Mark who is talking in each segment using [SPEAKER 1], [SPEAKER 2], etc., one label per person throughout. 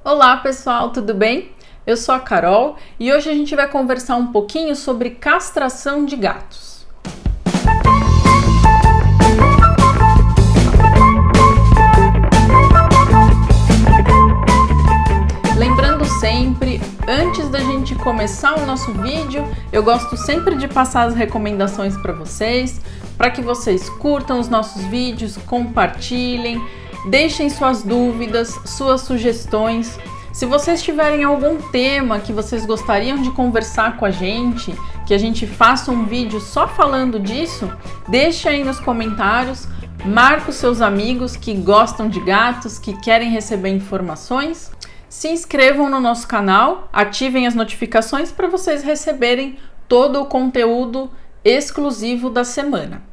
[SPEAKER 1] Olá pessoal, tudo bem? Eu sou a Carol e hoje a gente vai conversar um pouquinho sobre castração de gatos. Lembrando sempre, antes da gente começar o nosso vídeo, eu gosto sempre de passar as recomendações para vocês, para que vocês curtam os nossos vídeos, compartilhem, deixem suas dúvidas, suas sugestões. Se vocês tiverem algum tema que vocês gostariam de conversar com a gente, que a gente faça um vídeo só falando disso, deixe aí nos comentários, marque os seus amigos que gostam de gatos, que querem receber informações. Se inscrevam no nosso canal, ativem as notificações para vocês receberem todo o conteúdo exclusivo da semana.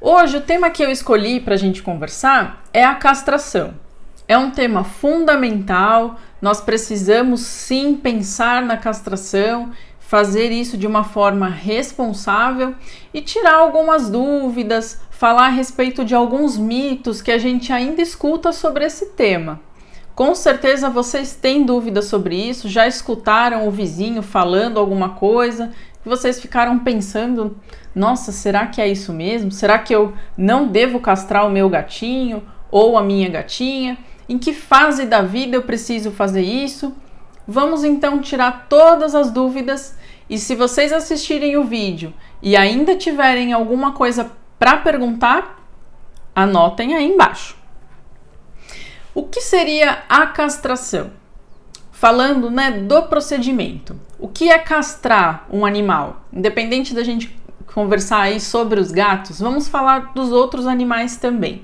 [SPEAKER 1] Hoje o tema que eu escolhi para a gente conversar é a castração. É um tema fundamental, nós precisamos sim pensar na castração, fazer isso de uma forma responsável e tirar algumas dúvidas, falar a respeito de alguns mitos que a gente ainda escuta sobre esse tema. Com certeza vocês têm dúvidas sobre isso, já escutaram o vizinho falando alguma coisa, que vocês ficaram pensando, nossa, será que é isso mesmo? Será que eu não devo castrar o meu gatinho ou a minha gatinha? Em que fase da vida eu preciso fazer isso? Vamos então tirar todas as dúvidas e se vocês assistirem o vídeo e ainda tiverem alguma coisa para perguntar, anotem aí embaixo. O que seria a castração? Falando, do procedimento. O que é castrar um animal? Independente da gente conversar aí sobre os gatos, vamos falar dos outros animais também.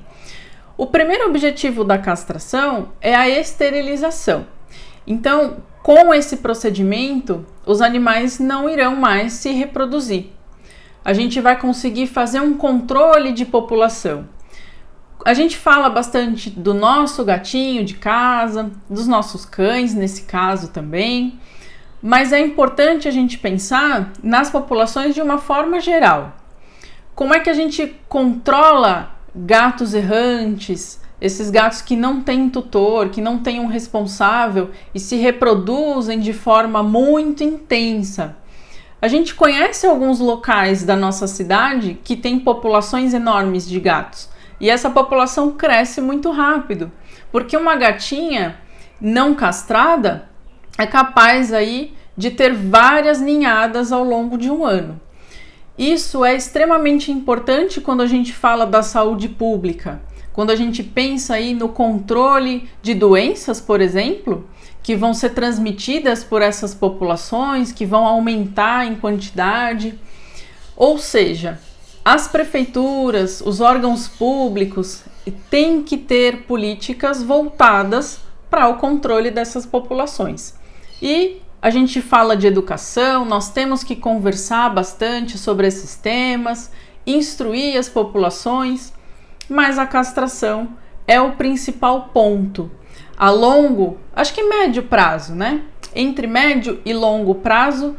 [SPEAKER 1] O primeiro objetivo da castração é a esterilização. Então, com esse procedimento, os animais não irão mais se reproduzir. A gente vai conseguir fazer um controle de população. A gente fala bastante do nosso gatinho de casa, dos nossos cães, nesse caso também, mas é importante a gente pensar nas populações de uma forma geral. Como é que a gente controla gatos errantes, esses gatos que não têm tutor, que não têm um responsável e se reproduzem de forma muito intensa? A gente conhece alguns locais da nossa cidade que têm populações enormes de gatos. E essa população cresce muito rápido, porque uma gatinha não castrada é capaz aí de ter várias ninhadas ao longo de um ano. Isso é extremamente importante quando a gente fala da saúde pública, quando a gente pensa aí no controle de doenças, por exemplo, que vão ser transmitidas por essas populações, que vão aumentar em quantidade. Ou seja, as prefeituras, os órgãos públicos têm que ter políticas voltadas para o controle dessas populações. E a gente fala de educação, nós temos que conversar bastante sobre esses temas, instruir as populações, mas a castração é o principal ponto. A longo, acho que médio prazo, Entre médio e longo prazo,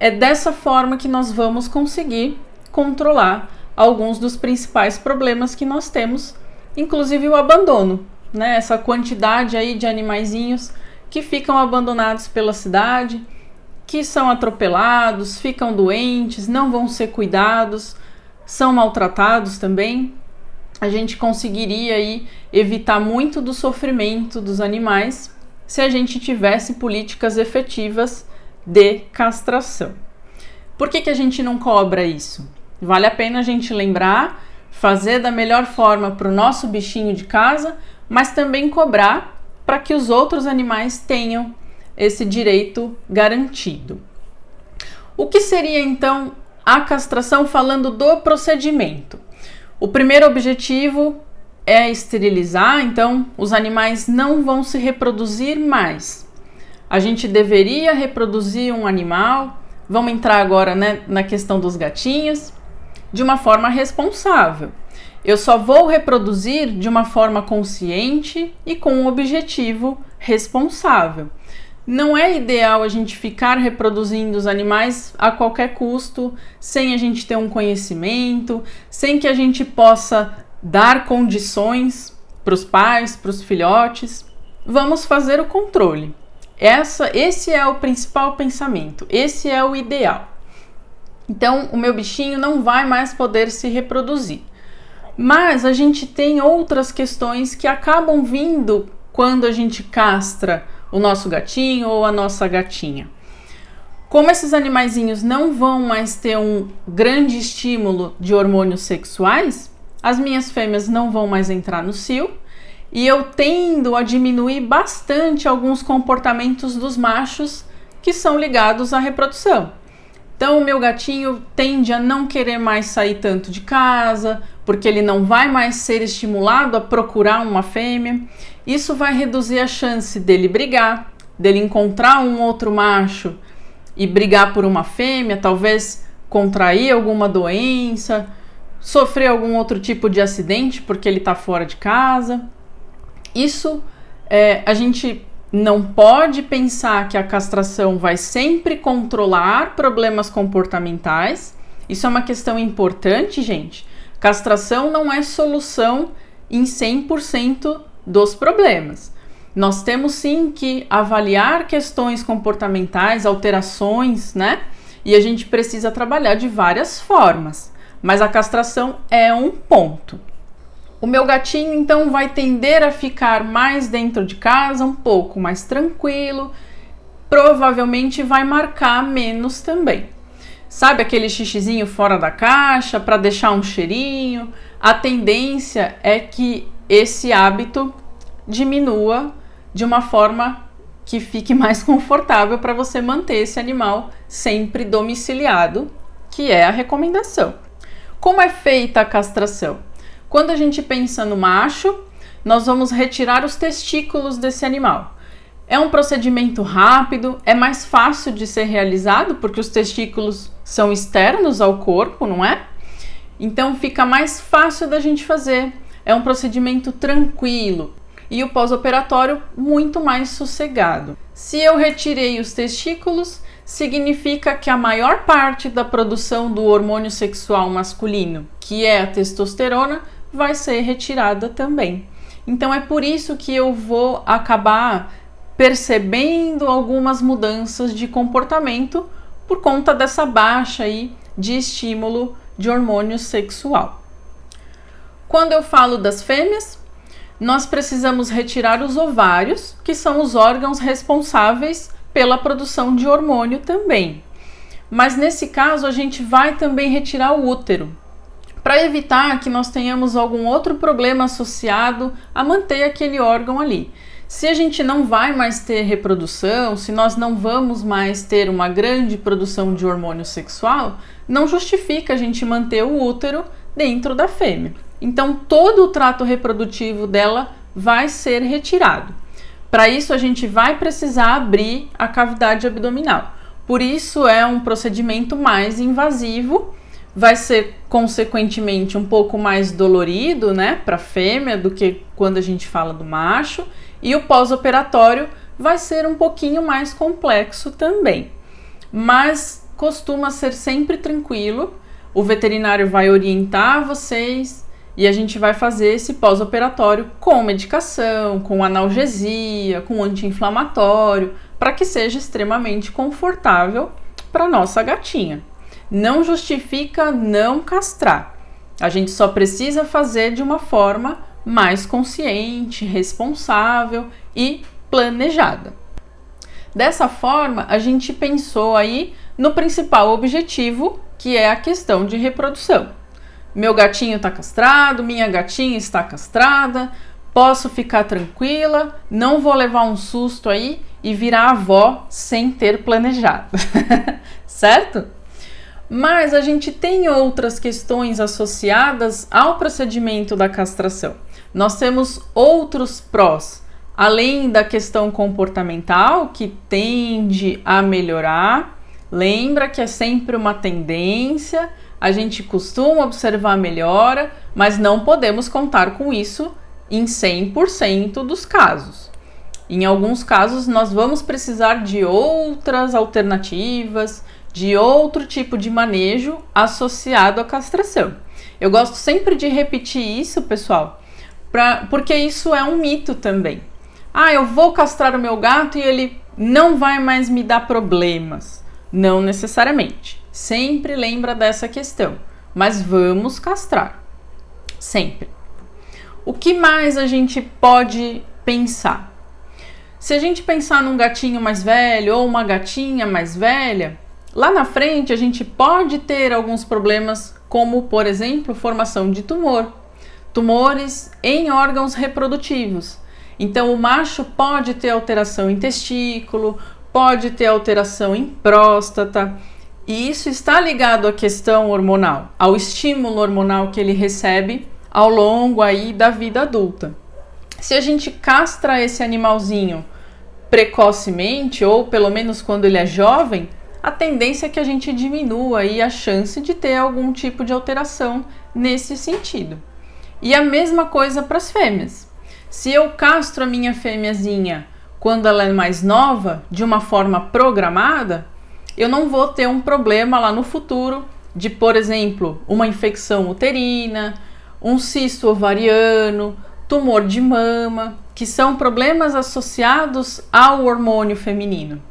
[SPEAKER 1] é dessa forma que nós vamos conseguir controlar alguns dos principais problemas que nós temos, inclusive o abandono, Essa quantidade aí de animaizinhos que ficam abandonados pela cidade, que são atropelados, ficam doentes, não vão ser cuidados, são maltratados também. A gente conseguiria aí evitar muito do sofrimento dos animais se a gente tivesse políticas efetivas de castração. Por que a gente não cobra isso? Vale a pena a gente lembrar, fazer da melhor forma para o nosso bichinho de casa, mas também cobrar para que os outros animais tenham esse direito garantido. O que seria então a castração falando do procedimento? O primeiro objetivo é esterilizar, então os animais não vão se reproduzir mais. A gente deveria reproduzir um animal, vamos entrar agora na questão dos gatinhos, de uma forma responsável. Eu só vou reproduzir de uma forma consciente e com um objetivo responsável. Não é ideal a gente ficar reproduzindo os animais a qualquer custo, sem a gente ter um conhecimento, sem que a gente possa dar condições para os pais, para os filhotes. vamos fazer o controle. Esse é o principal pensamento, esse é o ideal. Então, o meu bichinho não vai mais poder se reproduzir. Mas a gente tem outras questões que acabam vindo quando a gente castra o nosso gatinho ou a nossa gatinha. Como esses animaizinhos não vão mais ter um grande estímulo de hormônios sexuais, as minhas fêmeas não vão mais entrar no cio e eu tendo a diminuir bastante alguns comportamentos dos machos que são ligados à reprodução. Então, o meu gatinho tende a não querer mais sair tanto de casa, porque ele não vai mais ser estimulado a procurar uma fêmea. Isso vai reduzir a chance dele brigar, dele encontrar um outro macho e brigar por uma fêmea, talvez contrair alguma doença, sofrer algum outro tipo de acidente porque ele está fora de casa. Isso a gente não pode pensar que a castração vai sempre controlar problemas comportamentais. Isso é uma questão importante, gente. Castração não é solução em 100% dos problemas. Nós temos sim que avaliar questões comportamentais, alterações, né? E a gente precisa trabalhar de várias formas. Mas a castração é um ponto. O meu gatinho, então, vai tender a ficar mais dentro de casa, um pouco mais tranquilo, provavelmente vai marcar menos também. Sabe aquele xixizinho fora da caixa para deixar um cheirinho? A tendência é que esse hábito diminua de uma forma que fique mais confortável para você manter esse animal sempre domiciliado, que é a recomendação. Como é feita a castração? Quando a gente pensa no macho, nós vamos retirar os testículos desse animal. É um procedimento rápido, é mais fácil de ser realizado porque os testículos são externos ao corpo, não é? Então fica mais fácil da gente fazer. É um procedimento tranquilo e o pós-operatório muito mais sossegado. Se eu retirei os testículos, significa que a maior parte da produção do hormônio sexual masculino, que é a testosterona, vai ser retirada também. Então é por isso que eu vou acabar percebendo algumas mudanças de comportamento por conta dessa baixa aí de estímulo de hormônio sexual. Quando eu falo das fêmeas, nós precisamos retirar os ovários, que são os órgãos responsáveis pela produção de hormônio também. Mas nesse caso a gente vai também retirar o útero, para evitar que nós tenhamos algum outro problema associado a manter aquele órgão ali. Se a gente não vai mais ter reprodução, se nós não vamos mais ter uma grande produção de hormônio sexual, não justifica a gente manter o útero dentro da fêmea. Então todo o trato reprodutivo dela vai ser retirado. Para isso a gente vai precisar abrir a cavidade abdominal. Por isso é um procedimento mais invasivo, vai ser consequentemente um pouco mais dolorido, né, para a fêmea do que quando a gente fala do macho, e o pós-operatório vai ser um pouquinho mais complexo também. Mas costuma ser sempre tranquilo, o veterinário vai orientar vocês e a gente vai fazer esse pós-operatório com medicação, com analgesia, com anti-inflamatório, para que seja extremamente confortável para nossa gatinha. Não justifica não castrar. A gente só precisa fazer de uma forma mais consciente, responsável e planejada. Dessa forma, a gente pensou aí no principal objetivo, que é a questão de reprodução. Meu gatinho está castrado, minha gatinha está castrada, posso ficar tranquila, não vou levar um susto aí e virar avó sem ter planejado, certo? Mas a gente tem outras questões associadas ao procedimento da castração. Nós temos outros prós, além da questão comportamental, que tende a melhorar. Lembra que é sempre uma tendência, a gente costuma observar a melhora, mas não podemos contar com isso em 100% dos casos. Em alguns casos, nós vamos precisar de outras alternativas, de outro tipo de manejo associado à castração. Eu gosto sempre de repetir isso, pessoal, porque isso é um mito também. eu vou castrar o meu gato e ele não vai mais me dar problemas. Não necessariamente. Sempre lembra dessa questão. Mas vamos castrar. Sempre. O que mais a gente pode pensar? Se a gente pensar num gatinho mais velho ou uma gatinha mais velha, lá na frente a gente pode ter alguns problemas, como, por exemplo, formação de tumores em órgãos reprodutivos. Então, o macho pode ter alteração em testículo, pode ter alteração em próstata, e isso está ligado à questão hormonal, ao estímulo hormonal que ele recebe ao longo aí da vida adulta. Se a gente castra esse animalzinho precocemente, ou pelo menos quando ele é jovem, a tendência é que a gente diminua aí a chance de ter algum tipo de alteração nesse sentido. E a mesma coisa para as fêmeas. Se eu castro a minha fêmeazinha quando ela é mais nova, de uma forma programada, eu não vou ter um problema lá no futuro de, por exemplo, uma infecção uterina, um cisto ovariano, tumor de mama, que são problemas associados ao hormônio feminino.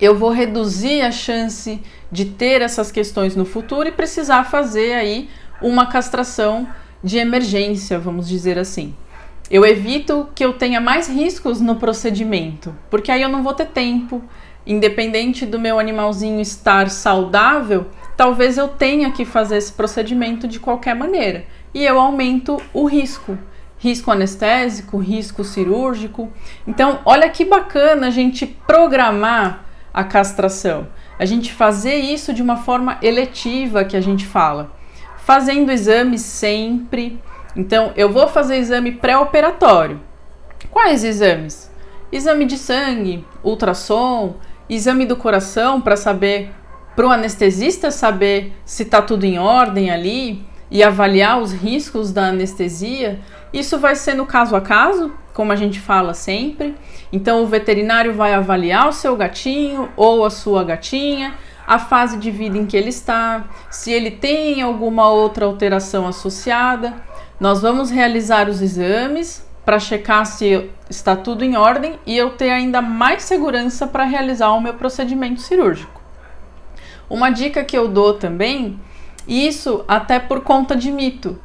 [SPEAKER 1] Eu vou reduzir a chance de ter essas questões no futuro e precisar fazer aí uma castração de emergência, vamos dizer assim. Eu evito que eu tenha mais riscos no procedimento, porque aí eu não vou ter tempo. Independente do meu animalzinho estar saudável, talvez eu tenha que fazer esse procedimento de qualquer maneira. E eu aumento o risco. Risco anestésico, risco cirúrgico. Então, olha que bacana a gente programar a castração. A gente fazer isso de uma forma eletiva, que a gente fala. Fazendo exames sempre. Então, eu vou fazer exame pré-operatório. Quais exames? Exame de sangue, ultrassom, exame do coração para saber, para o anestesista saber se está tudo em ordem ali e avaliar os riscos da anestesia. Isso vai ser no caso a caso, como a gente fala sempre. Então, o veterinário vai avaliar o seu gatinho ou a sua gatinha, a fase de vida em que ele está, se ele tem alguma outra alteração associada. Nós vamos realizar os exames para checar se está tudo em ordem e eu ter ainda mais segurança para realizar o meu procedimento cirúrgico. Uma dica que eu dou também, isso até por conta de mito.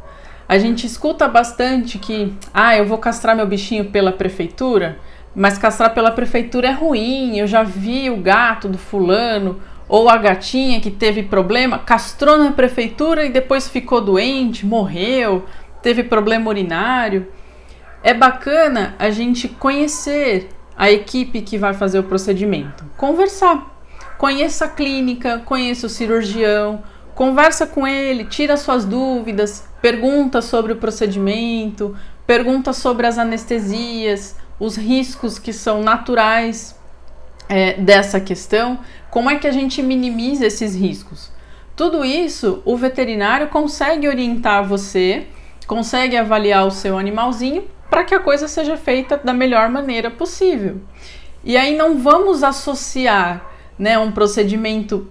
[SPEAKER 1] A gente escuta bastante que, eu vou castrar meu bichinho pela prefeitura, mas castrar pela prefeitura é ruim, eu já vi o gato do fulano ou a gatinha que teve problema, castrou na prefeitura e depois ficou doente, morreu, teve problema urinário. É bacana a gente conhecer a equipe que vai fazer o procedimento, conversar, conheça a clínica, conheça o cirurgião, conversa com ele, tira suas dúvidas, pergunta sobre o procedimento, pergunta sobre as anestesias, os riscos que são naturais dessa questão, como é que a gente minimiza esses riscos. Tudo isso o veterinário consegue orientar você, consegue avaliar o seu animalzinho para que a coisa seja feita da melhor maneira possível. E aí não vamos associar, um procedimento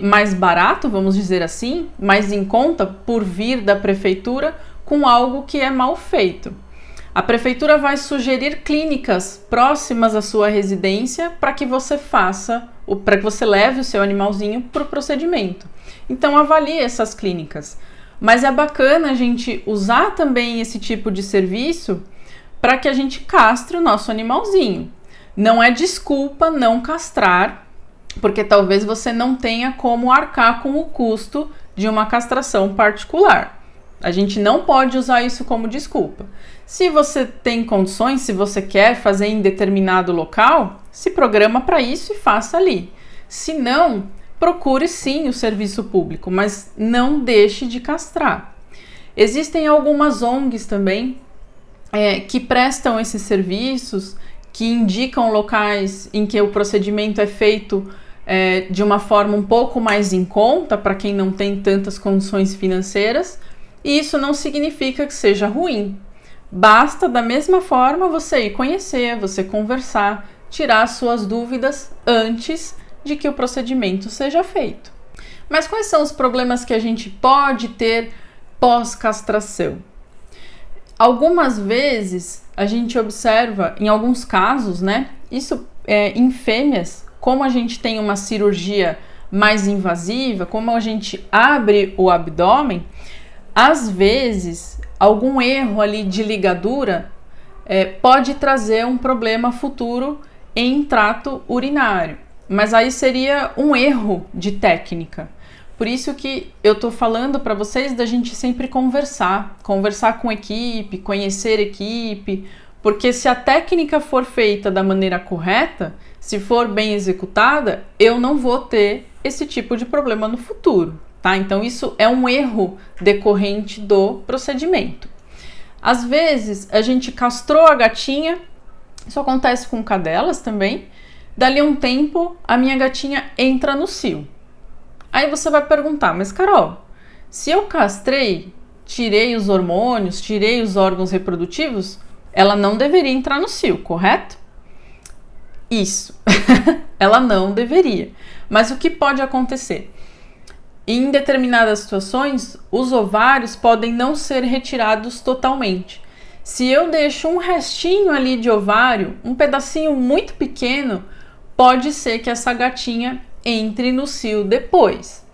[SPEAKER 1] mais barato, vamos dizer assim, mais em conta por vir da prefeitura, com algo que é mal feito. A prefeitura vai sugerir clínicas próximas à sua residência para que você para que você leve o seu animalzinho para o procedimento. Então avalie essas clínicas. Mas é bacana a gente usar também esse tipo de serviço para que a gente castre o nosso animalzinho. Não é desculpa não castrar, porque talvez você não tenha como arcar com o custo de uma castração particular. A gente não pode usar isso como desculpa. Se você tem condições, se você quer fazer em determinado local, se programa para isso e faça ali. Se não, procure sim o serviço público, mas não deixe de castrar. Existem algumas ONGs também que prestam esses serviços, que indicam locais em que o procedimento é feito de uma forma um pouco mais em conta para quem não tem tantas condições financeiras, e isso não significa que seja ruim. Basta, da mesma forma, você ir conhecer, você conversar, tirar suas dúvidas antes de que o procedimento seja feito. Mas quais são os problemas que a gente pode ter pós-castração? Algumas vezes a gente observa, em alguns casos, né? Isso em fêmeas, como a gente tem uma cirurgia mais invasiva, como a gente abre o abdômen, às vezes algum erro ali de ligadura pode trazer um problema futuro em trato urinário, mas aí seria um erro de técnica. Por isso que eu tô falando para vocês da gente sempre conversar com equipe, conhecer equipe, porque se a técnica for feita da maneira correta, se for bem executada, eu não vou ter esse tipo de problema no futuro, tá? Então isso é um erro decorrente do procedimento. Às vezes a gente castrou a gatinha, isso acontece com cadelas também, dali a um tempo a minha gatinha entra no cio. Aí você vai perguntar, mas Carol, se eu castrei, tirei os hormônios, tirei os órgãos reprodutivos, ela não deveria entrar no cio, correto? Isso, ela não deveria. Mas o que pode acontecer? Em determinadas situações, os ovários podem não ser retirados totalmente. Se eu deixo um restinho ali de ovário, um pedacinho muito pequeno, pode ser que essa gatinha entre no cio depois.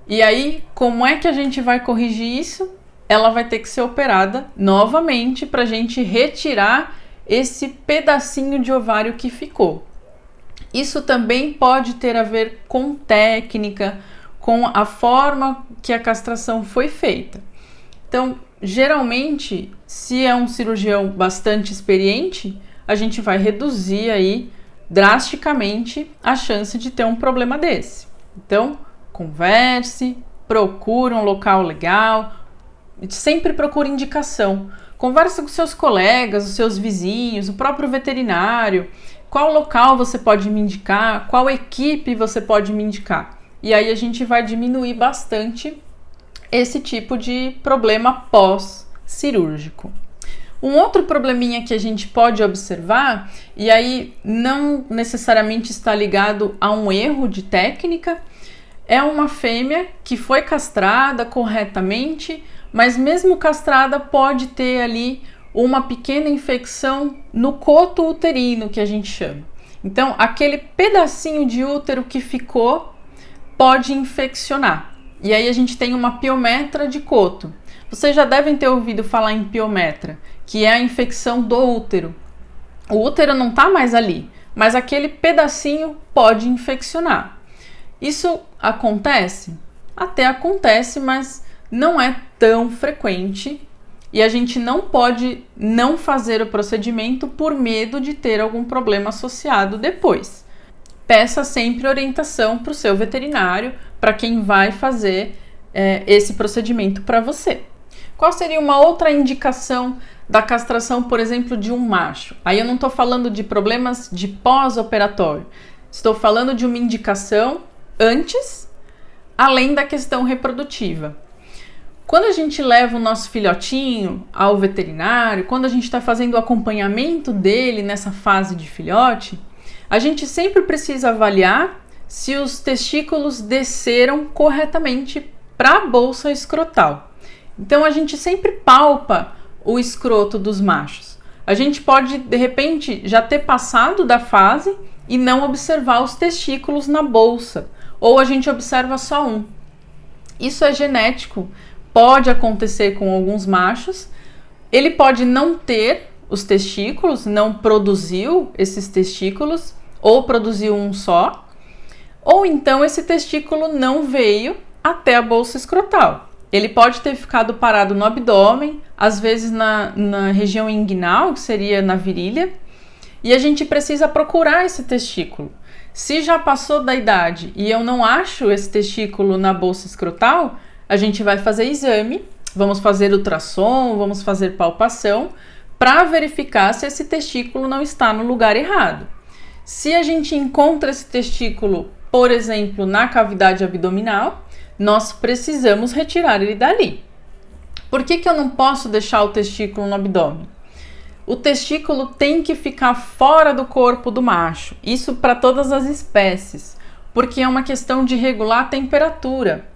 [SPEAKER 1] E aí, como é que a gente vai corrigir isso? Ela vai ter que ser operada novamente para a gente retirar esse pedacinho de ovário que ficou. Isso também pode ter a ver com técnica, com a forma que a castração foi feita. Então, geralmente, se é um cirurgião bastante experiente, a gente vai reduzir aí drasticamente a chance de ter um problema desse. Então, converse, procure um local legal, sempre procure indicação. Converse com seus colegas, os seus vizinhos, o próprio veterinário, qual local você pode me indicar, qual equipe você pode me indicar. E aí a gente vai diminuir bastante esse tipo de problema pós-cirúrgico. Um outro probleminha que a gente pode observar, e aí não necessariamente está ligado a um erro de técnica, é uma fêmea que foi castrada corretamente, mas mesmo castrada pode ter ali uma pequena infecção no coto uterino, que a gente chama. Então, aquele pedacinho de útero que ficou pode infeccionar. E aí a gente tem uma piometra de coto. Vocês já devem ter ouvido falar em piometra, que é a infecção do útero. O útero não está mais ali, mas aquele pedacinho pode infeccionar. Isso acontece? Até acontece, mas não é tão frequente e a gente não pode não fazer o procedimento por medo de ter algum problema associado depois. Peça sempre orientação para o seu veterinário, para quem vai fazer esse procedimento para você. Qual seria uma outra indicação da castração, por exemplo, de um macho? Aí eu não estou falando de problemas de pós-operatório, estou falando de uma indicação antes, além da questão reprodutiva. Quando a gente leva o nosso filhotinho ao veterinário, quando a gente está fazendo o acompanhamento dele nessa fase de filhote, a gente sempre precisa avaliar se os testículos desceram corretamente para a bolsa escrotal. Então a gente sempre palpa o escroto dos machos. A gente pode, de repente, já ter passado da fase e não observar os testículos na bolsa, ou a gente observa só um. Isso é genético, pode acontecer com alguns machos. Ele pode não ter os testículos, não produziu esses testículos, ou produziu um só, ou então esse testículo não veio até a bolsa escrotal. Ele pode ter ficado parado no abdômen, às vezes na região inguinal, que seria na virilha, e a gente precisa procurar esse testículo. Se já passou da idade e eu não acho esse testículo na bolsa escrotal, a gente vai fazer exame, vamos fazer ultrassom, vamos fazer palpação, para verificar se esse testículo não está no lugar errado. Se a gente encontra esse testículo, por exemplo, na cavidade abdominal, nós precisamos retirar ele dali. Por que eu não posso deixar o testículo no abdômen? O testículo tem que ficar fora do corpo do macho, isso para todas as espécies, porque é uma questão de regular a temperatura.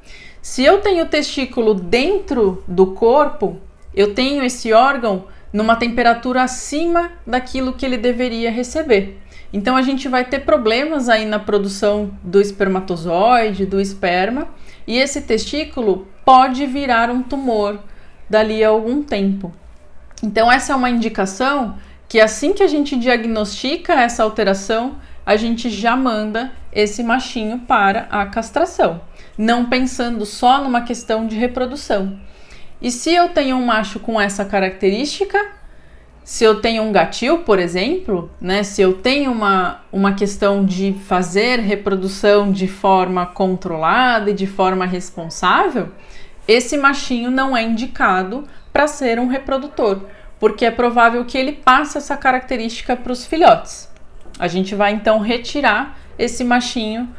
[SPEAKER 1] Se eu tenho o testículo dentro do corpo, eu tenho esse órgão numa temperatura acima daquilo que ele deveria receber. Então a gente vai ter problemas aí na produção do espermatozoide, do esperma, e esse testículo pode virar um tumor dali a algum tempo. Então essa é uma indicação que assim que a gente diagnostica essa alteração, a gente já manda esse machinho para a castração, não pensando só numa questão de reprodução. E se eu tenho um macho com essa característica, se eu tenho um gatil, por exemplo, né, se eu tenho uma questão de fazer reprodução de forma controlada e de forma responsável, esse machinho não é indicado para ser um reprodutor, porque é provável que ele passe essa característica para os filhotes. A gente vai então retirar esse machinho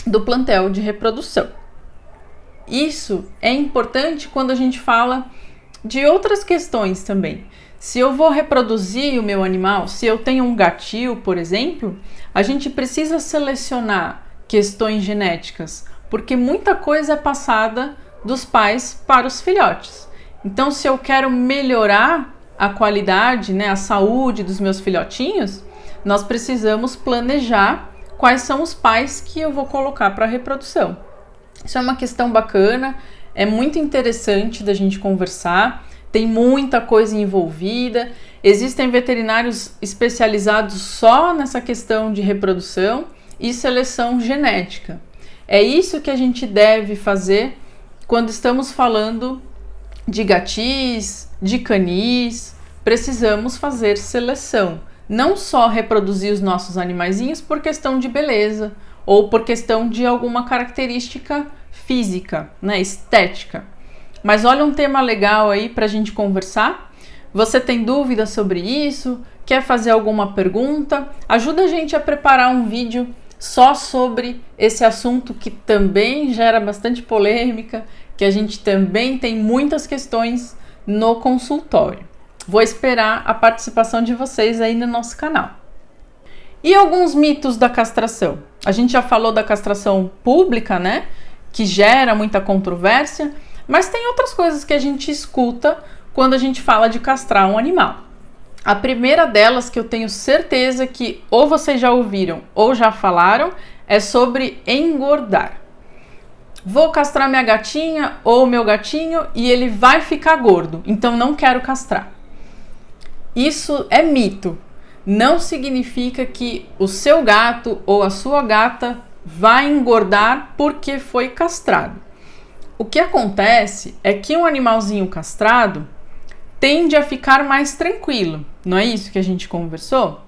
[SPEAKER 1] do plantel de reprodução. Isso é importante quando a gente fala de outras questões também. Se eu vou reproduzir o meu animal, se eu tenho um gatil, por exemplo, a gente precisa selecionar questões genéticas, porque muita coisa é passada dos pais para os filhotes. Então, se eu quero melhorar a qualidade, né, a saúde dos meus filhotinhos, nós precisamos planejar quais são os pais que eu vou colocar para a reprodução. Isso é uma questão bacana, é muito interessante da gente conversar, tem muita coisa envolvida, existem veterinários especializados só nessa questão de reprodução e seleção genética. É isso que a gente deve fazer quando estamos falando de gatis, de canis, precisamos fazer seleção. Não só reproduzir os nossos animaizinhos por questão de beleza ou por questão de alguma característica física, né, estética. Mas olha um tema legal aí para a gente conversar. Você tem dúvida sobre isso? Quer fazer alguma pergunta? Ajuda a gente a preparar um vídeo só sobre esse assunto que também gera bastante polêmica, que a gente também tem muitas questões no consultório. Vou esperar a participação de vocês aí no nosso canal. E alguns mitos da castração? A gente já falou da castração pública, né? Que gera muita controvérsia, mas tem outras coisas que a gente escuta quando a gente fala de castrar um animal. A primeira delas, que eu tenho certeza que ou vocês já ouviram ou já falaram, é sobre engordar. Vou castrar minha gatinha ou meu gatinho e ele vai ficar gordo, então não quero castrar. Isso é mito. Não significa que o seu gato ou a sua gata vai engordar porque foi castrado. O que acontece é que um animalzinho castrado tende a ficar mais tranquilo, não é isso que a gente conversou?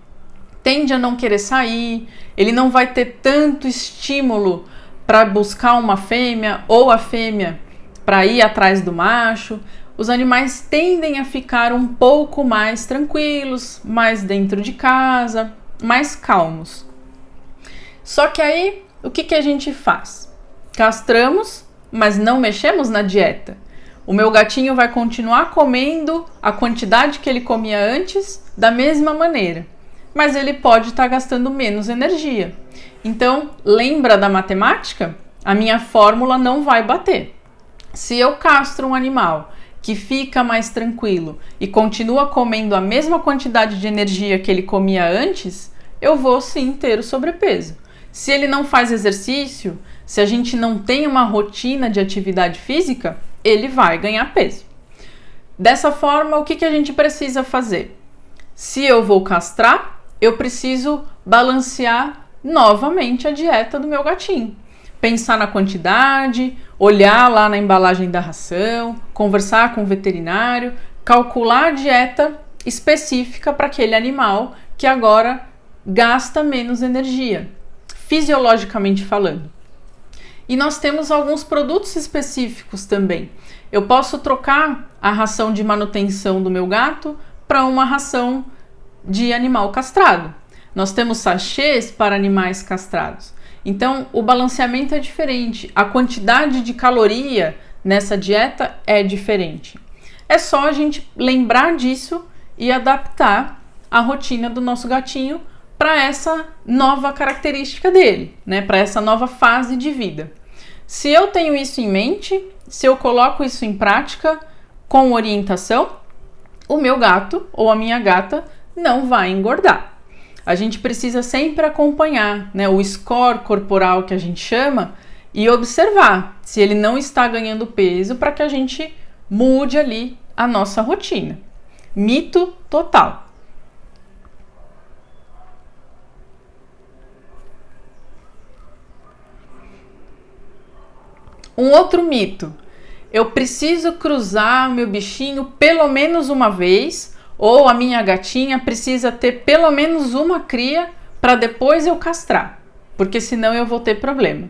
[SPEAKER 1] Tende a não querer sair, ele não vai ter tanto estímulo para buscar uma fêmea ou a fêmea para ir atrás do macho. Os animais tendem a ficar um pouco mais tranquilos, mais dentro de casa, mais calmos. Só que aí, o que a gente faz? Castramos, mas não mexemos na dieta. O meu gatinho vai continuar comendo a quantidade que ele comia antes, da mesma maneira, mas ele pode estar gastando menos energia. Então, lembra da matemática? A minha fórmula não vai bater. Se eu castro um animal que fica mais tranquilo e continua comendo a mesma quantidade de energia que ele comia antes, eu vou sim ter o sobrepeso. Se ele não faz exercício, se a gente não tem uma rotina de atividade física, ele vai ganhar peso. Dessa forma, o que a gente precisa fazer? Se eu vou castrar, eu preciso balancear novamente a dieta do meu gatinho. Pensar na quantidade, olhar lá na embalagem da ração, conversar com o veterinário, calcular a dieta específica para aquele animal que agora gasta menos energia, fisiologicamente falando. E nós temos alguns produtos específicos também. Eu posso trocar a ração de manutenção do meu gato para uma ração de animal castrado. Nós temos sachês para animais castrados. Então, o balanceamento é diferente. A quantidade de caloria nessa dieta é diferente. É só a gente lembrar disso e adaptar a rotina do nosso gatinho para essa nova característica dele, né? Para essa nova fase de vida. Se eu tenho isso em mente, se eu coloco isso em prática, com orientação, o meu gato ou a minha gata não vai engordar. A gente precisa sempre acompanhar, né, o score corporal que a gente chama e observar se ele não está ganhando peso para que a gente mude ali a nossa rotina. Mito total. Um outro mito: eu preciso cruzar meu bichinho pelo menos uma vez, ou a minha gatinha precisa ter pelo menos uma cria para depois eu castrar, porque senão eu vou ter problema.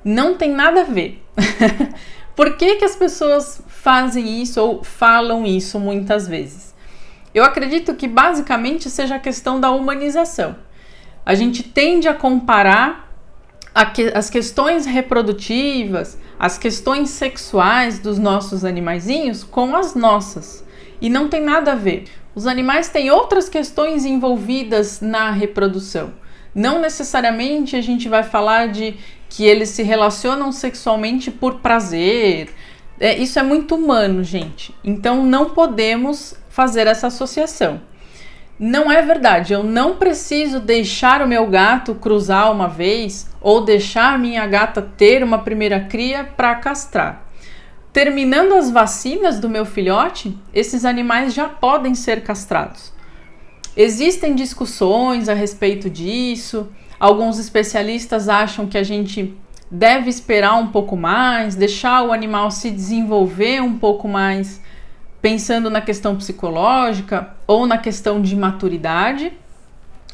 [SPEAKER 1] Não tem nada a ver. Por que as pessoas fazem isso ou falam isso muitas vezes? Eu acredito que basicamente seja a questão da humanização. A gente tende a comparar as questões reprodutivas, as questões sexuais dos nossos animaizinhos com as nossas. E não tem nada a ver. Os animais têm outras questões envolvidas na reprodução. Não necessariamente a gente vai falar de que eles se relacionam sexualmente por prazer. Isso é muito humano, gente. Então não podemos fazer essa associação. Não é verdade, eu não preciso deixar o meu gato cruzar uma vez ou deixar minha gata ter uma primeira cria para castrar. Terminando as vacinas do meu filhote, esses animais já podem ser castrados. Existem discussões a respeito disso. Alguns especialistas acham que a gente deve esperar um pouco mais, deixar o animal se desenvolver um pouco mais, pensando na questão psicológica ou na questão de maturidade,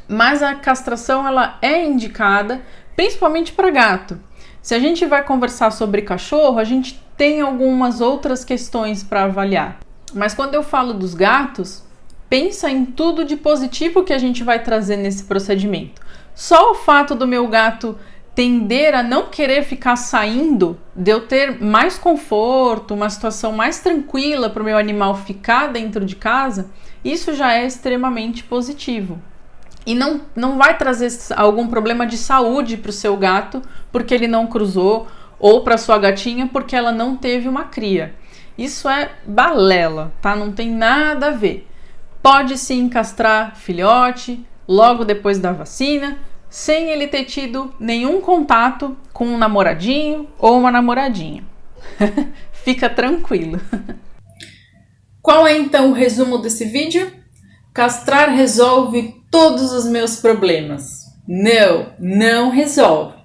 [SPEAKER 1] mas a castração ela é indicada principalmente para gato. Se a gente vai conversar sobre cachorro, a gente tem algumas outras questões para avaliar. Mas quando eu falo dos gatos, pensa em tudo de positivo que a gente vai trazer nesse procedimento. Só o fato do meu gato tender a não querer ficar saindo, de eu ter mais conforto, uma situação mais tranquila para o meu animal ficar dentro de casa, isso já é extremamente positivo. E não vai trazer algum problema de saúde para o seu gato porque ele não cruzou, ou para sua gatinha porque ela não teve uma cria. Isso é balela, tá? Não tem nada a ver. Pode sim castrar filhote logo depois da vacina, sem ele ter tido nenhum contato com um namoradinho ou uma namoradinha. Fica tranquilo. Qual é então o resumo desse vídeo? Castrar resolve todos os meus problemas. Não resolve.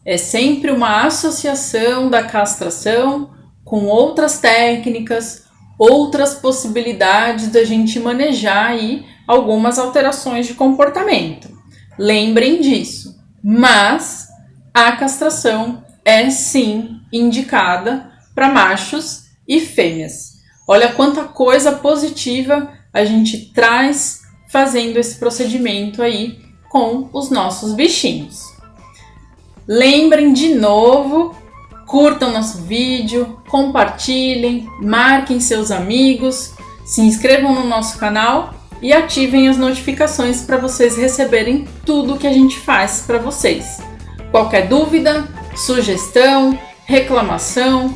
[SPEAKER 1] É sempre uma associação da castração com outras técnicas, outras possibilidades da gente manejar aí algumas alterações de comportamento. Lembrem disso. Mas a castração é sim indicada para machos e fêmeas. Olha quanta coisa positiva a gente traz fazendo esse procedimento aí com os nossos bichinhos. Lembrem de novo, curtam nosso vídeo, compartilhem, marquem seus amigos, se inscrevam no nosso canal e ativem as notificações para vocês receberem tudo que a gente faz para vocês. Qualquer dúvida, sugestão, reclamação,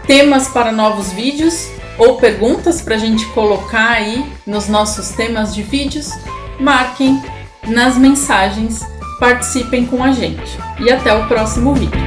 [SPEAKER 1] temas para novos vídeos ou perguntas para a gente colocar aí nos nossos temas de vídeos, marquem nas mensagens, participem com a gente. E até o próximo vídeo.